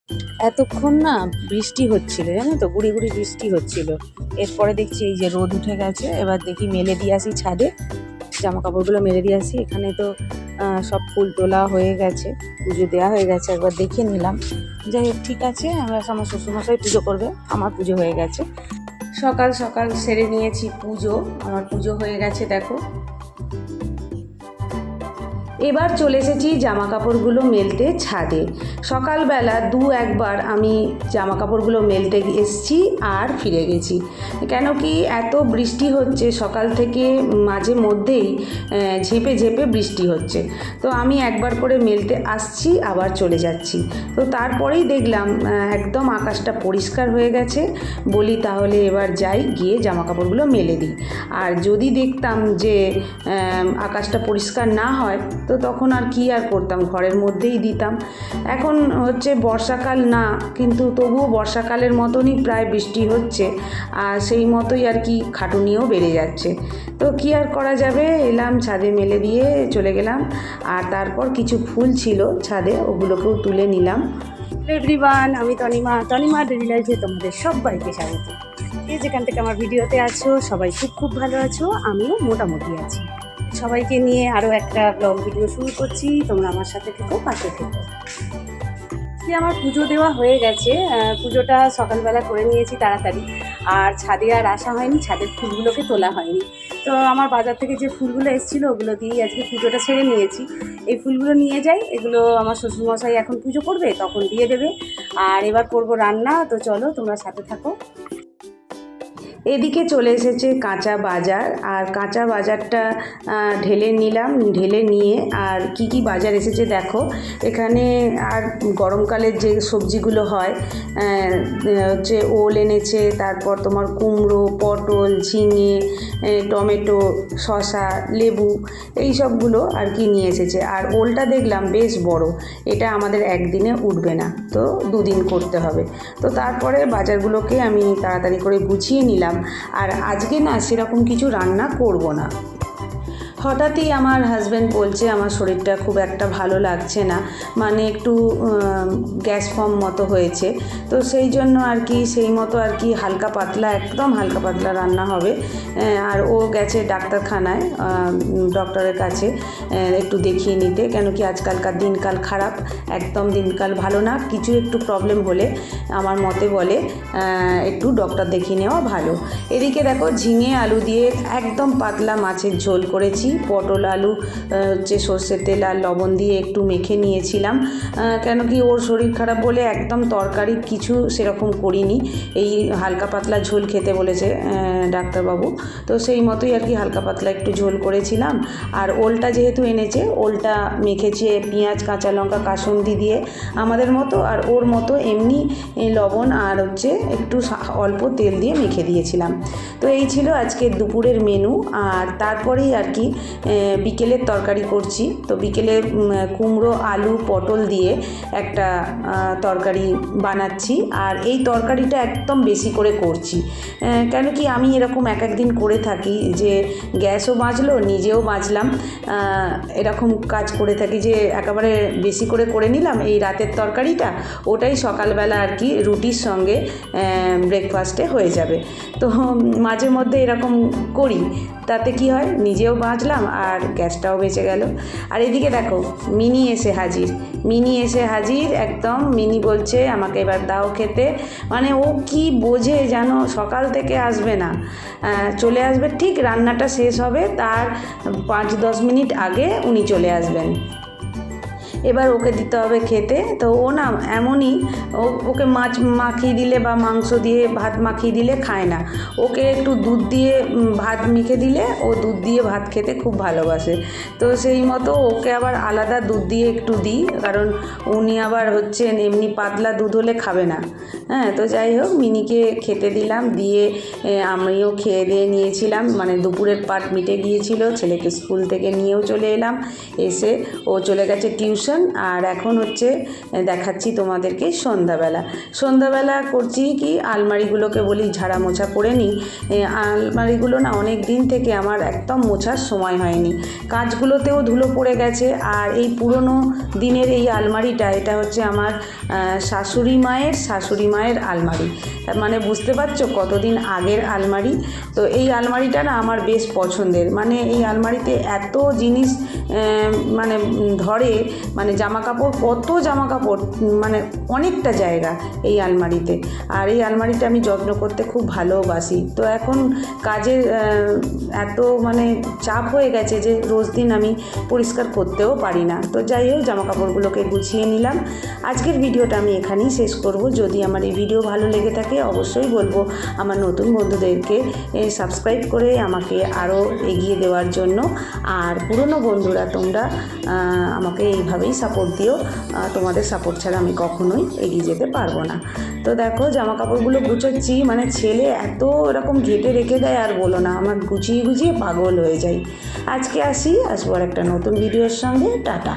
এতক্ষণ না বৃষ্টি হচ্ছিল, জানো তো, গুড়ি গুড়ি বৃষ্টি হচ্ছিল। এরপরে দেখছি এই যে রোদ উঠে গেছে। এবার দেখি মেলে দিয়ে আসি ছাদে, জামা কাপড়গুলো মেলে দিয়ে আসি। এখানে তো সব ফুল তোলা হয়ে গেছে, পুজো দেওয়া হয়ে গেছে, একবার দেখে নিলাম। যাই হোক, ঠিক আছে। আমার শ্বশুরমশাই পুজো করবে, আমার পুজো হয়ে গেছে। সকাল সকাল সেরে নিয়েছি পুজো, আমার পুজো হয়ে গেছে দেখো। এবার চলে এসেছি জামা কাপড়গুলো মেলতে ছাদে। সকালবেলা একবার আমি জামা কাপড়গুলো মেলতে এসেছি আর ফিরে গেছি। কেন কি এত বৃষ্টি হচ্ছে সকাল থেকে, মাঝে মধ্যেই ঝেপে ঝেপে বৃষ্টি হচ্ছে। তো আমি একবার করে মেলতে আসছি, আবার চলে যাচ্ছি। তো তারপরেই দেখলাম একদম আকাশটা পরিষ্কার হয়ে গেছে। বলি তাহলে এবার যাই, গিয়ে জামা কাপড়গুলো মেলে দিই। আর যদি দেখতাম যে আকাশটা পরিষ্কার না হয়, তো তখন আর কি আর করতাম, ঘরের মধ্যেই দিতাম। এখন হচ্ছে বর্ষাকাল না, কিন্তু তবুও বর্ষাকালের মতনই প্রায় বৃষ্টি হচ্ছে, আর সেই মতোই আর কি খাটুনিও বেড়ে যাচ্ছে। তো কি আর করা যাবে, এলাম ছাদে মেলে দিয়ে চলে গেলাম। আর তারপর কিছু ফুল ছিল ছাদে, ওগুলোকেও তুলে নিলাম। এভরিওয়ান, আমি তনিমা ডেইলি লাইফে তোমাদের সবাইকে স্বাগত। এই যেখান থেকে আমার ভিডিওতে আছো, সবাই খুব খুব ভালো আছো, আমিও মোটামুটি আছি। সবাইকে নিয়ে আরও একটা ব্লগ ভিডিও শুরু করছি, তোমরা আমার সাথে থেকো, পাশে থেকো। আমার পুজো দেওয়া হয়ে গেছে, পুজোটা সকালবেলা করে নিয়েছি তাড়াতাড়ি। আর ছাদে আর আসা হয়নি, ছাদের ফুলগুলোকে তোলা হয়নি। তো আমার বাজার থেকে যে ফুলগুলো এসেছিলো ওগুলো দিয়েই আজকে পুজোটা ছেড়ে নিয়েছি। এই ফুলগুলো নিয়ে যাই, এগুলো আমার শ্বশুরমশাই এখন পুজো করবে, তখন দিয়ে দেবে। আর এবার করবো রান্না, তো চলো তোমরা সাথে থাকো। এদিকে চলে এসেছে কাঁচা বাজার, আর কাঁচা বাজারটা ঢেলে নিলাম, ঢেলে নিয়ে আর কি কি বাজার এসেছে দেখো। এখানে আর গরমকালের যে সবজিগুলো হয়, হচ্ছে ওল এনেছে, তারপর তোমার কুমড়ো, পটল, ঝিঙে, টমেটো, শসা, লেবু, এই সবগুলো আর কি নিয়ে এসেছে। আর ওলটা দেখলাম বেশ বড়, এটা আমাদের একদিনে উঠবে না, তো দুদিন করতে হবে। তো তারপরে বাজারগুলোকে আমি তাড়াতাড়ি করে গুছিয়ে নিলাম। আর আজকে না সেরকম কিছু রান্না করব না। হঠাৎই আমার হাজব্যান্ড বলছে আমার শরীরটা খুব একটা ভালো লাগছে না, মানে একটু গ্যাস ফর্ম মতো হয়েছে। তো সেই জন্য আর কি সেই মতো আর কি হালকা পাতলা, একদম হালকা পাতলা রান্না হবে। আর ও গেছে ডাক্তারখানায়, ডক্টরের কাছে একটু দেখিয়ে নিতে, কেন কি আজকালকার দিনকাল খারাপ, একদম দিনকাল ভালো না। কিছু একটু প্রবলেম হলে আমার মতে বলে একটু ডক্টর দেখিয়ে নেওয়া ভালো। এদিকে দেখো ঝিঙে আলু দিয়ে একদম পাতলা মাছের ঝোল করেছি। পটল আলু হচ্ছে সর্ষের তেল আর লবণ দিয়ে একটু মেখে নিয়েছিলাম, কেন কি ওর শরীর খারাপ বলে একদম তরকারি কিছু সেরকম করিনি। এই হালকা পাতলা ঝোল খেতে বলেছে ডাক্তারবাবু, তো সেই মতোই আর কি হালকা পাতলা একটু ঝোল করেছিলাম। আর ওলটা যেহেতু এনেছে, ওলটা মেখেছে পেঁয়াজ, কাঁচা লঙ্কা, কাসুন্দি দিয়ে আমাদের মতো, আর ওর মতো এমনি লবণ আর হচ্ছে একটু অল্প তেল দিয়ে মেখে দিয়েছিলাম। তো এই ছিল আজকের দুপুরের মেনু। আর তারপরেই আর কি বিকেলের তরকারি করছি। তো বিকেলে কুমড়ো, আলু, পটল দিয়ে একটা তরকারি বানাচ্ছি। আর এই তরকারিটা একদম বেশি করে করছি, কেন কি আমি এরকম এক একদিন করে থাকি যে গ্যাসও বাঁচলো, নিজেও বাঁচলাম, এরকম কাজ করে থাকি যে একেবারে বেশি করে করে নিলাম এই রাতের তরকারিটা, ওটাই সকালবেলা আর কি রুটির সঙ্গে ব্রেকফাস্টে হয়ে যাবে। তো মাঝে মধ্যে এরকম করি, তাতে কি হয় নিজেও বাঁচলাম আর গ্যাসটাও বেঁচে গেল। আর এদিকে দেখো মিনি এসে হাজির, একদম মিনি বলছে আমাকে এবার দাও খেতে। মানে ও কি বোঝে জানো, সকাল থেকে আসবে না, চলে আসবে ঠিক রান্নাটা শেষ হবে তার 5-10 মিনিট আগে উনি চলে আসবেন। এবার ওকে দিতে হবে খেতে। তো ও না এমনই, ওকে মাছ মাখিয়ে দিলে বা মাংস দিয়ে ভাত মাখিয়ে দিলে খায় না, ওকে একটু দুধ দিয়ে ভাত মেখে দিলে ও দুধ দিয়ে ভাত খেতে খুব ভালোবাসে। তো সেই মতো ওকে আবার আলাদা দুধ দিয়ে একটু দিই, কারণ উনি আবার হচ্ছেন এমনি পাতলা দুধ হলে খাবে না। হ্যাঁ, তো যাই হোক মিনিকে খেতে দিলাম, দিয়ে আমিও খেয়ে দিয়ে নিয়েছিলাম, মানে দুপুরের পাট মিটে গিয়েছিল। ছেলেকে স্কুল থেকে নিয়েও চলে এলাম, এসে ও চলে গেছে টিউশন। প্রিপারেশন। আর এখন হচ্ছে দেখাচ্ছি তোমাদেরকে সন্ধ্যাবেলা করছি কি, আলমারিগুলোকে বলি ঝাড়া মোছা করে নিই। আলমারিগুলো না অনেক দিন থেকে আমার একদম মোছার সময় হয়নি, কাঁচগুলোতেও ধুলো পড়ে গেছে। আর এই পুরনো দিনের এই আলমারিটা, এটা হচ্ছে আমার শাশুড়ি মায়ের আলমারি, মানে বুঝতে পারছো কতদিন আগের আলমারি। তো এই আলমারিটা না আমার বেশ পছন্দের, মানে এই আলমারিতে এত জিনিস মানে ধরে, মানে জামাকাপড়, কত জামাকাপড়, মানে অনেকটা জায়গা এই আলমারিতে। আর এই আলমারিটা আমি যত্ন করতে খুব ভালোবাসি। তো এখন কাজের এত মানে চাপ হয়ে গেছে যে রোজ দিন আমি পরিষ্কার করতেও পারি না। তো যাই হোক, জামাকাপড়গুলোকে গুছিয়ে নিলাম। আজকের ভিডিওটা আমি এখানেই শেষ করব। যদি আমার এই ভিডিও ভালো লেগে থাকে অবশ্যই বলবো আমার নতুন বন্ধুদেরকে সাবস্ক্রাইব করে আমাকে আরও এগিয়ে দেওয়ার জন্য। আর পুরনো বন্ধুরা তোমরা আমাকে এইভাবেই সাপোর্ট দিও, তোমাদের সাপোর্ট ছাড়া আমি কখনোই এগিয়ে যেতে পারবো না। তো দেখো জামাকাপড়গুলো গুছোচ্ছি, মানে ছেলে এত এরকম ঘেটে রেখে দেয় আর বলো না, আমার গুছিয়ে পাগল হয়ে যাই। আজকে আসবো আর একটা নতুন ভিডিওর সঙ্গে। টাটা।